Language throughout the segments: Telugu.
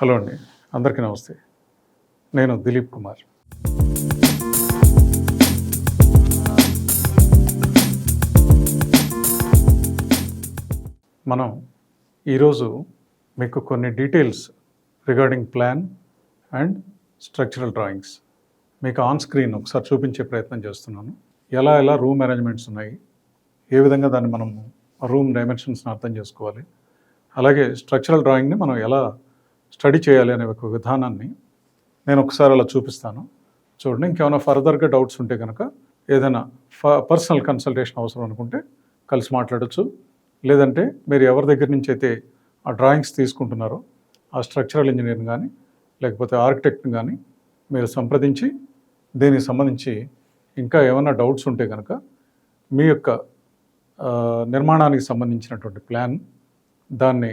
హలో అండి, అందరికీ నమస్తే. నేను దిలీప్ కుమార్. మనం ఈరోజు మీకు కొన్ని details regarding plan and structural drawings మీకు ఆన్ స్క్రీన్ ఒకసారి చూపించే ప్రయత్నం చేస్తున్నాను. ఎలా రూమ్ అరేంజ్మెంట్స్ ఉన్నాయి, ఏ విధంగా దాన్ని మనం రూమ్ డైమెన్షన్స్ని అర్థం చేసుకోవాలి, అలాగే స్ట్రక్చరల్ డ్రాయింగ్ని మనం ఎలా స్టడీ చేయాలి అనే ఒక విధానాన్ని నేను ఒకసారి అలా చూపిస్తాను. చూడండి, ఇంకేమైనా ఫర్దర్గా డౌట్స్ ఉంటే కనుక ఏదైనా పర్సనల్ కన్సల్టేషన్ అవసరం అనుకుంటే కలిసి మాట్లాడచ్చు. లేదంటే మీరు ఎవరి దగ్గర నుంచి అయితే ఆ డ్రాయింగ్స్ తీసుకుంటున్నారో ఆ స్ట్రక్చరల్ ఇంజనీర్ని కానీ లేకపోతే ఆర్కిటెక్ట్ని కానీ మీరు సంప్రదించి దీనికి సంబంధించి ఇంకా ఏమైనా డౌట్స్ ఉంటే కనుక మీ యొక్క నిర్మాణానికి సంబంధించినటువంటి ప్లాన్ దాన్ని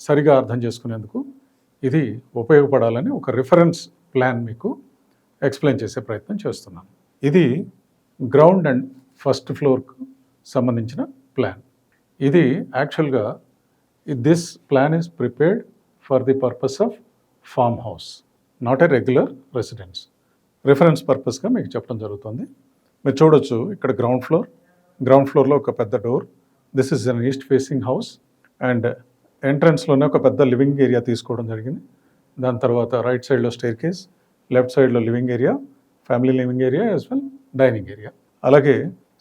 సరిగా అర్థం చేసుకునేందుకు ఇది ఉపయోగపడాలని ఒక రిఫరెన్స్ ప్లాన్ మీకు ఎక్స్ప్లెయిన్ చేసే ప్రయత్నం చేస్తున్నాను. ఇది గ్రౌండ్ అండ్ ఫస్ట్ ఫ్లోర్కు సంబంధించిన ప్లాన్. ఇది యాక్చువల్గా this plan is prepared for the purpose of farm house, not a regular residence. Reference పర్పస్గా మీకు చెప్పడం జరుగుతుంది. మీరు చూడొచ్చు, ఇక్కడ గ్రౌండ్ ఫ్లోర్లో ఒక పెద్ద door. This is an east facing house and ఎంట్రన్స్లోనే ఒక పెద్ద లివింగ్ ఏరియా తీసుకోవడం జరిగింది. దాని తర్వాత రైట్ సైడ్లో స్టైర్ కేస్, లెఫ్ట్ సైడ్లో living area, family living area as well dining area. అలాగే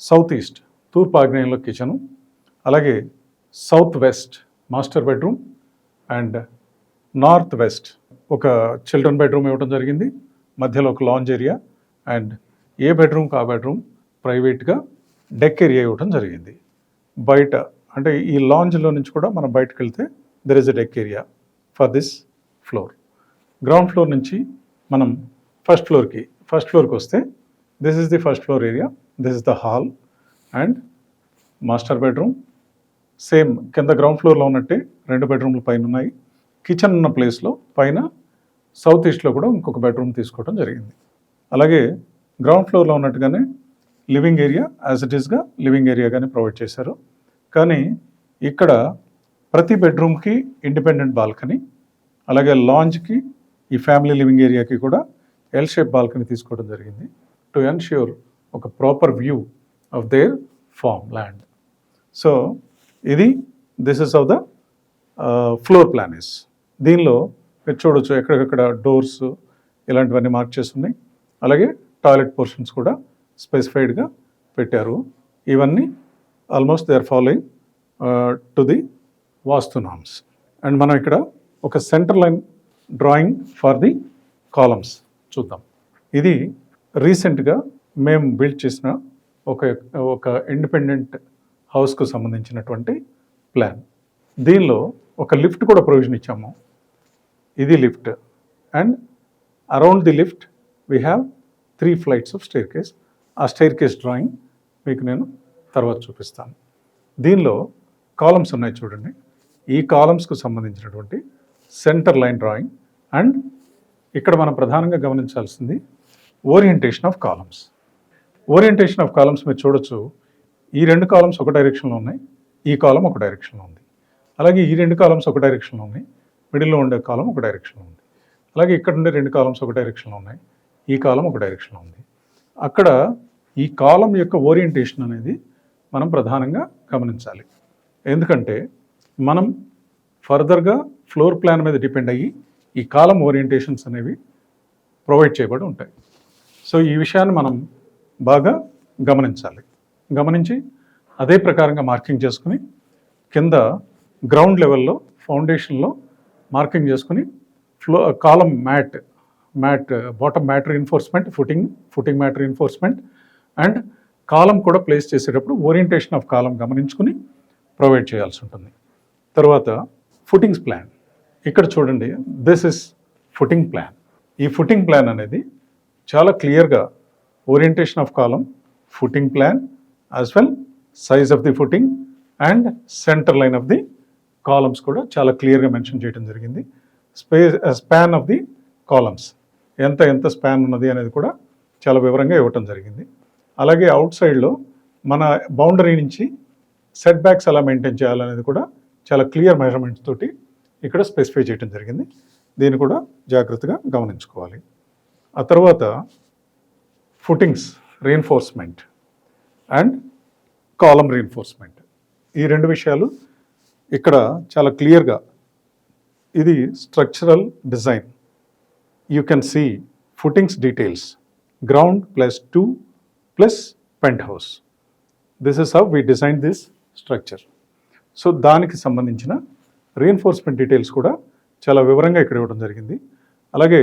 సౌత్ ఈస్ట్ తూర్పు ఆగ్నేయంలో కిచెను, అలాగే south west master bedroom and north west ఒక చిల్డ్రన్ బెడ్రూమ్ ఇవ్వడం జరిగింది. మధ్యలో ఒక లాంజ్ ఏరియా అండ్ ఏ బెడ్రూమ్కి ఆ బెడ్రూమ్ ప్రైవేట్గా డెక్ ఏరియా ఇవ్వడం జరిగింది. బయట అంటే ఈ లాంజ్లో నుంచి కూడా మనం బయటకు వెళ్తే there is a deck area for this floor. Ground floor నుంచి మనం ఫస్ట్ ఫ్లోర్కి వస్తే this is the first floor area, this is the hall and master bedroom. Same కింద గ్రౌండ్ ఫ్లోర్లో ఉన్నట్టే 2 బెడ్రూమ్లు పైన ఉన్నాయి. కిచెన్ ఉన్న ప్లేస్లో పైన సౌత్ ఈస్ట్లో కూడా ఇంకొక బెడ్రూమ్ తీసుకోవడం జరిగింది. అలాగే గ్రౌండ్ ఫ్లోర్లో ఉన్నట్టుగానే లివింగ్ ఏరియా యాజ్ ఇట్ ఈస్గా లివింగ్ ఏరియాగానే ప్రొవైడ్ చేశారు. కానీ ఇక్కడ ప్రతి బెడ్రూమ్కి ఇండిపెండెంట్ బాల్కనీ, అలాగే లాంజ్కి ఈ ఫ్యామిలీ లివింగ్ ఏరియాకి కూడా ఎల్ షేప్ బాల్కనీ తీసుకోవడం జరిగింది టు ఎన్ష్యూర్ ఒక proper view of their farm land. So this is of the floor plan is. దీనిలో మీరు చూడొచ్చు, ఎక్కడికక్కడ డోర్స్ ఇలాంటివన్నీ మార్క్ చేసి ఉన్నాయి. అలాగే టాయిలెట్ పోర్షన్స్ కూడా స్పెసిఫైడ్గా పెట్టారు. ఇవన్నీ almost they are following to the vastu norms. And మనం ఇక్కడ ఒక centre line drawing for the columns చూద్దాం. ఇది రీసెంట్గా మేము బిల్డ్ చేసిన ఒక ఇండిపెండెంట్ హౌస్కు సంబంధించినటువంటి ప్లాన్. దీనిలో ఒక లిఫ్ట్ కూడా ప్రొవిజన్ ఇచ్చాము. ఇది lift and around the lift we have 3 flights of స్టైర్ case. ఆ స్టైర్ కేస్ డ్రాయింగ్ మీకు నేను తర్వాత చూపిస్తాను. దీనిలో కాలమ్స్ ఉన్నాయి చూడండి. ఈ కాలమ్స్కు సంబంధించినటువంటి సెంటర్ లైన్ డ్రాయింగ్ అండ్ ఇక్కడ మనం ప్రధానంగా గమనించాల్సింది orientation of columns. Orientation of columns మీరు చూడొచ్చు, ఈ 2 కాలమ్స్ ఒక డైరెక్షన్లో ఉన్నాయి, ఈ కాలం ఒక డైరెక్షన్లో ఉంది. అలాగే ఈ 2 కాలమ్స్ ఒక డైరెక్షన్లో ఉన్నాయి, మిడిల్లో ఉండే కాలం ఒక డైరెక్షన్లో ఉంది. అలాగే ఇక్కడ ఉండే 2 కాలమ్స్ ఒక డైరెక్షన్లో ఉన్నాయి, ఈ కాలం ఒక డైరెక్షన్లో ఉంది. అక్కడ ఈ కాలం యొక్క ఓరియంటేషన్ అనేది మనం ప్రధానంగా గమనించాలి. ఎందుకంటే మనం ఫర్దర్గా ఫ్లోర్ ప్లాన్ మీద డిపెండ్ అయ్యి ఈ కాలం ఓరియంటేషన్స్ అనేవి ప్రొవైడ్ చేయబడి ఉంటాయి. సో ఈ విషయాన్ని మనం బాగా గమనించి అదే ప్రకారంగా మార్కింగ్ చేసుకుని కింద గ్రౌండ్ లెవెల్లో ఫౌండేషన్లో మార్కింగ్ చేసుకుని column mat bottom mat reinforcement, footing mat reinforcement and column కూడా ప్లేస్ చేసేటప్పుడు ఓరియంటేషన్ ఆఫ్ కాలం గమనించుకుని ప్రొవైడ్ చేయాల్సి ఉంటుంది. తర్వాత ఫుటింగ్స్ ప్లాన్. ఇక్కడ చూడండి, దిస్ ఇస్ ఫుటింగ్ ప్లాన్. ఈ ఫుటింగ్ ప్లాన్ అనేది చాలా క్లియర్గా orientation of column, footing plan as well size of the footing and centre line of the columns కూడా చాలా క్లియర్గా మెన్షన్ చేయడం జరిగింది. స్పాన్ ఆఫ్ ది కాలమ్స్ ఎంత స్పాన్ ఉన్నది అనేది కూడా చాలా వివరంగా ఇవ్వటం జరిగింది. అలాగే అవుట్ సైడ్లో మన బౌండరీ నుంచి సెట్ బ్యాక్స్ ఎలా మెయింటైన్ చేయాలనేది కూడా చాలా క్లియర్ మెజర్మెంట్స్ తోటి ఇక్కడ స్పెసిఫై చేయడం జరిగింది. దీన్ని కూడా జాగ్రత్తగా గమనించుకోవాలి. ఆ తర్వాత footings reinforcement and column reinforcement, ఈ రెండు విషయాలు ఇక్కడ చాలా క్లియర్గా, ఇది structural design. You can see footings details, ground +2 plus penthouse. This is how we design this structure. So దానికి సంబంధించిన రీఎన్ఫోర్స్మెంట్ డీటెయిల్స్ కూడా చాలా వివరంగా ఇక్కడ ఇవ్వడం జరిగింది. అలాగే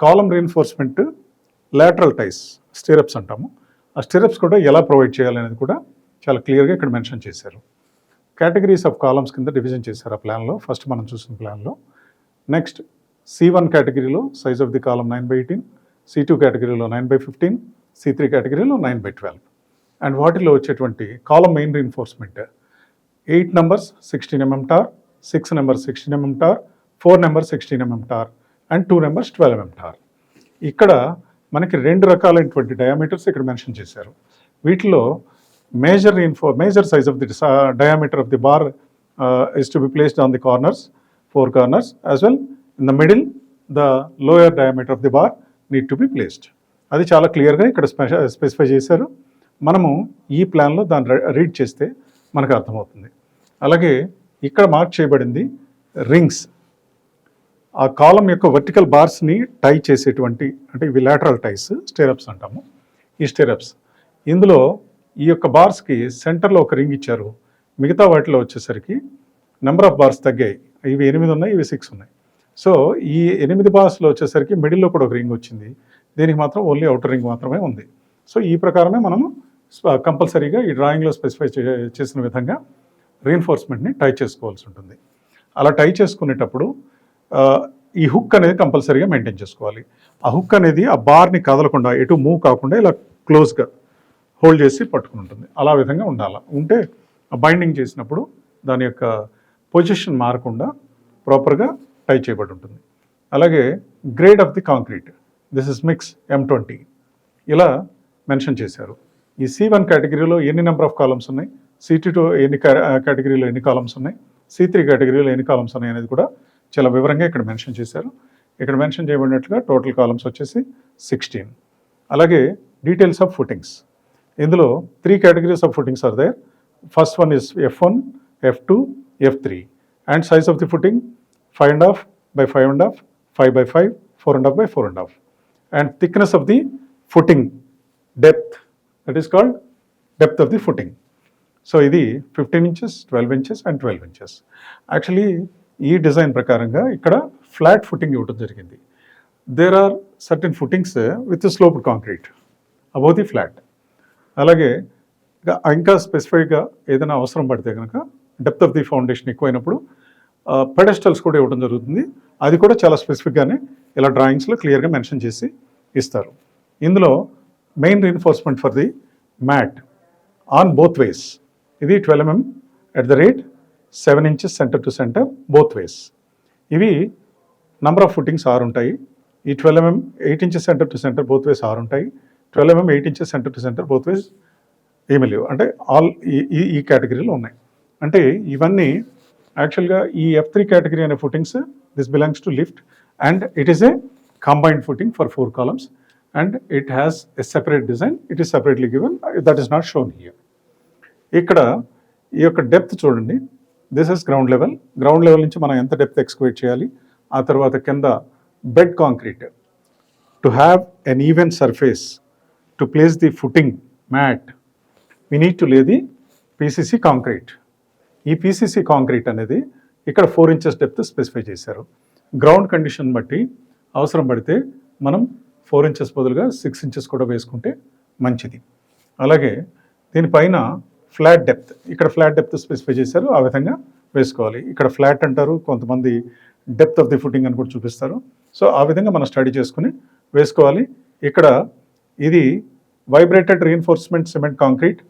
కాలమ్ రీఎన్ఫోర్స్మెంట్ లాటరల్ టైస్, స్టిరప్స్ అంటాము, ఆ స్టిరప్స్ కూడా ఎలా ప్రొవైడ్ చేయాలనేది కూడా చాలా క్లియర్గా ఇక్కడ మెన్షన్ చేశారు. కేటగిరీస్ ఆఫ్ కాలమ్స్ కింద డివిజన్ చేశారు ఆ ప్లాన్లో, ఫస్ట్ మనం చూసిన ప్లాన్లో. నెక్స్ట్ C1 కేటగిరీలో size of the column 9/18, C2 కేటగిరీలో 9/15, C3 కేటగిరీలో 9/12. అండ్ వాటిలో వచ్చేటువంటి column main reinforcement 8 numbers 16 mm tor, 6 numbers 16 mm tor, 4 numbers 16 mm tor and 2 numbers 12 mm tor. ఇక్కడ మనకి రెండు రకాలైనటువంటి డయామీటర్స్ ఇక్కడ మెన్షన్ చేశారు. వీటిలో major size of the diameter of the bar is to be placed on the corners, 4 corners, as well in the middle the lower diameter of the bar need to be placed. అది చాలా క్లియర్గా ఇక్కడ స్పెసిఫై చేశారు. మనము ఈ ప్లాన్లో దాన్ని రీడ్ చేస్తే మనకు అర్థమవుతుంది. అలాగే ఇక్కడ మార్క్ చేయబడింది రింగ్స్, ఆ కాలం యొక్క వర్టికల్ బార్స్ని టై చేసేటువంటి, అంటే ఇవి లాటరల్ టైస్, స్టిరప్స్ అంటాము. ఈ స్టిరప్స్, ఇందులో ఈ యొక్క బార్స్కి సెంటర్లో ఒక రింగ్ ఇచ్చారు. మిగతా వాటిలో వచ్చేసరికి నెంబర్ ఆఫ్ బార్స్ తగ్గాయి. ఇవి 8 ఉన్నాయి, ఇవి 6 ఉన్నాయి. సో ఈ 8 బార్స్లో వచ్చేసరికి మిడిల్లో కూడా ఒక రింగ్ వచ్చింది, దీనికి మాత్రం ఓన్లీ అవుటర్ రింగ్ మాత్రమే ఉంది. సో ఈ ప్రకారమే మనము కంపల్సరీగా ఈ డ్రాయింగ్లో స్పెసిఫై చేసిన విధంగా రీఎన్ఫోర్స్మెంట్ని టై చేసుకోవాల్సి ఉంటుంది. అలా టై చేసుకునేటప్పుడు ఈ హుక్ అనేది కంపల్సరీగా మెయింటైన్ చేసుకోవాలి. ఆ హుక్ అనేది ఆ బార్ని కదలకుండా, ఎటు మూవ్ కాకుండా ఇలా క్లోజ్గా హోల్డ్ చేసి పట్టుకుని ఉంటుంది. అలా విధంగా ఉండాలి. ఉంటే బైండింగ్ చేసినప్పుడు దాని యొక్క పొజిషన్ మారకుండా ప్రాపర్గా టై చేయబడి ఉంటుంది. అలాగే grade of the concrete, this is mix M20 ఇలా మెన్షన్ చేశారు. ఈ C1 కేటగిరీలో ఎన్ని నెంబర్ ఆఫ్ కాలమ్స్ ఉన్నాయి, C2 ఎన్ని కేటగిరీలో ఎన్ని కాలమ్స్ ఉన్నాయి, C3 కేటగిరీలో ఎన్ని కాలమ్స్ ఉన్నాయి అనేది కూడా చాలా వివరంగా ఇక్కడ మెన్షన్ చేశారు. ఇక్కడ మెన్షన్ చేయబడినట్లుగా టోటల్ కాలమ్స్ వచ్చేసి 16. అలాగే డీటెయిల్స్ ఆఫ్ ఫుటింగ్స్, ఇందులో 3 categories of footings are there. First one is F1, F2, F3 and size of the footing 5.5 by 5.5, 5/5, 4.5 by 4.5. and thickness of the footing depth, that is called depth of the footing. So ఇది 15 inches, 12 inches and 12 inches. Actually ఈ డిజైన్ ప్రకారంగా ఇక్కడ ఫ్లాట్ ఫుటింగ్ ఇవ్వడం జరిగింది. There are certain footings with sloped concrete above the flat. అలాగే ఇంకా స్పెసిఫైక్గా ఏదైనా అవసరం పడితే కనుక డెప్త్ ఆఫ్ ది ఫౌండేషన్ ఎక్కువైనప్పుడు పెడెస్టల్స్ కూడా ఇవ్వడం జరుగుతుంది. అది కూడా చాలా స్పెసిఫిక్గానే ఇలా డ్రాయింగ్స్లో క్లియర్గా మెన్షన్ చేసి ఇస్తారు. ఇందులో main reinforcement for the mat on both ways, ఇది 12 mm at the rate 7 inches centre to centre both ways. ఇవి నంబర్ ఆఫ్ ఫుటింగ్స్ 6 ఉంటాయి. ఈ 12 mm 8 inches centre to centre both వేస్ 6 ఉంటాయి. 12 mm 8 inches centre to centre both వేస్ ఏమీ లేవు. అంటే ఆల్ ఈ కేటగిరీలో ఉన్నాయి. అంటే ఇవన్నీ యాక్చువల్గా ఈ F3 కేటగిరీ అనే footings, this belongs to lift and it is a combined footing for 4 columns and it has a separate design. It is separately given, that is not shown here. ఇక్కడ ఈ యొక్క డెప్త్ చూడండి, this is ground level. Ground level నుంచి మనం ఎంత డెప్త్ ఎక్స్కవేట్ చేయాలి, ఆ తర్వాత కింద bed concrete to have an even surface to place the footing mat we need to lay the PCC concrete. ఈ PCC కాంక్రీట్ అనేది ఇక్కడ 4 inches డెప్త్ స్పెసిఫై చేశారు. గ్రౌండ్ కండిషన్ బట్టి అవసరం పడితే మనం 4 inches బదులుగా 6 inches కూడా వేసుకుంటే మంచిది. అలాగే దీనిపైన ఫ్లాట్ డెప్త్, ఇక్కడ ఫ్లాట్ డెప్త్ స్పెసిఫై చేశారు, ఆ విధంగా వేసుకోవాలి. ఇక్కడ ఫ్లాట్ అంటారు, కొంతమంది డెప్త్ ఆఫ్ ది ఫుటింగ్ అని కూడా చూపిస్తారు. సో ఆ విధంగా మనం స్టడీ చేసుకుని వేసుకోవాలి. ఇక్కడ ఇది వైబ్రేటెడ్ రీఎన్ఫోర్స్మెంట్ సిమెంట్ కాంక్రీట్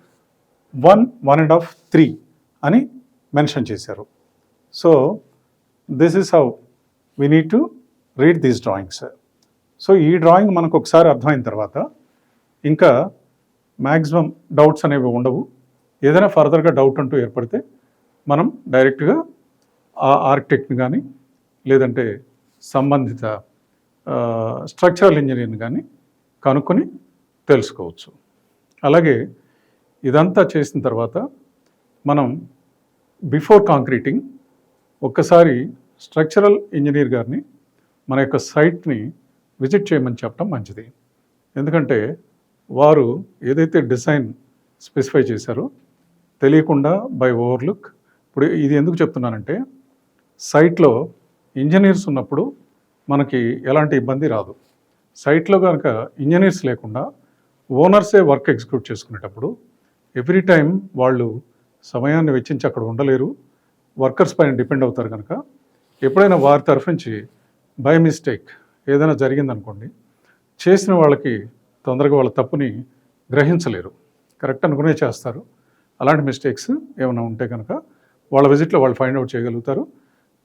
1, 1.5, 3 అని మెన్షన్ చేశారు. So this is how we need to read these drawings. So ఈ డ్రాయింగ్ మనకు ఒకసారి అర్థమైన తర్వాత ఇంకా మ్యాక్సిమం డౌట్స్ అనేవి ఉండవు. ఏదైనా ఫర్దర్గా డౌట్ అంటూ ఏర్పడితే మనం డైరెక్ట్గా ఆ ఆర్కిటెక్ట్ని కానీ లేదంటే సంబంధిత స్ట్రక్చరల్ ఇంజనీర్ని కానీ కనుక్కొని తెలుసుకోవచ్చు. అలాగే ఇదంతా చేసిన తర్వాత మనం బిఫోర్ కాంక్రీటింగ్ ఒక్కసారి స్ట్రక్చరల్ ఇంజనీర్ గారిని మన యొక్క సైట్ని విజిట్ చేయమని చెప్పడం మంచిది. ఎందుకంటే వారు ఏదైతే డిజైన్ స్పెసిఫై చేశారో తెలియకుండా బై ఓవర్లుక్, ఇప్పుడు ఇది ఎందుకు చెప్తున్నానంటే సైట్లో ఇంజనీర్స్ ఉన్నప్పుడు మనకి ఎలాంటి ఇబ్బంది రాదు. సైట్లో కనుక ఇంజనీర్స్ లేకుండా ఓనర్సే వర్క్ ఎగ్జిక్యూట్ చేసుకునేటప్పుడు ఎవ్రీ టైం వాళ్ళు సమయాన్ని వెచ్చించి అక్కడ ఉండలేరు, వర్కర్స్ పైన డిపెండ్ అవుతారు. కనుక ఎప్పుడైనా వారి తరఫు నుంచి బై మిస్టేక్ ఏదైనా జరిగిందనుకోండి, చేసిన వాళ్ళకి తొందరగా వాళ్ళ తప్పుని గ్రహించలేరు, కరెక్ట్ అనుకునే చేస్తారు. అలాంటి మిస్టేక్స్ ఏమైనా ఉంటే కనుక వాళ్ళ విజిట్లో వాళ్ళు ఫైండ్ అవుట్ చేయగలుగుతారు.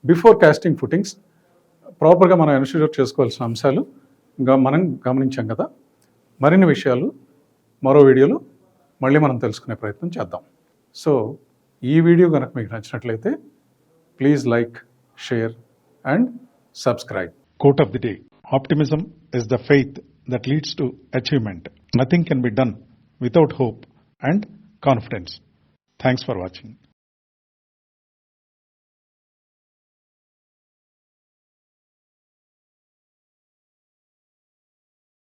బిఫోర్ కాస్టింగ్ ఫుటింగ్స్ ప్రాపర్గా మనం ఎన్ష్యూర్ చేసుకోవాల్సిన అంశాలు మనం గమనించాం కదా. మరిన్ని విషయాలు మరో వీడియోలో మళ్ళీ మనం తెలుసుకునే ప్రయత్నం చేద్దాం. సో ఈ వీడియో కనుక మీకు నచ్చినట్లయితే please like, share and subscribe. Quote of the day: Optimism is the faith that leads to achievement. Nothing can be done without hope and confidence. Thanks for watching.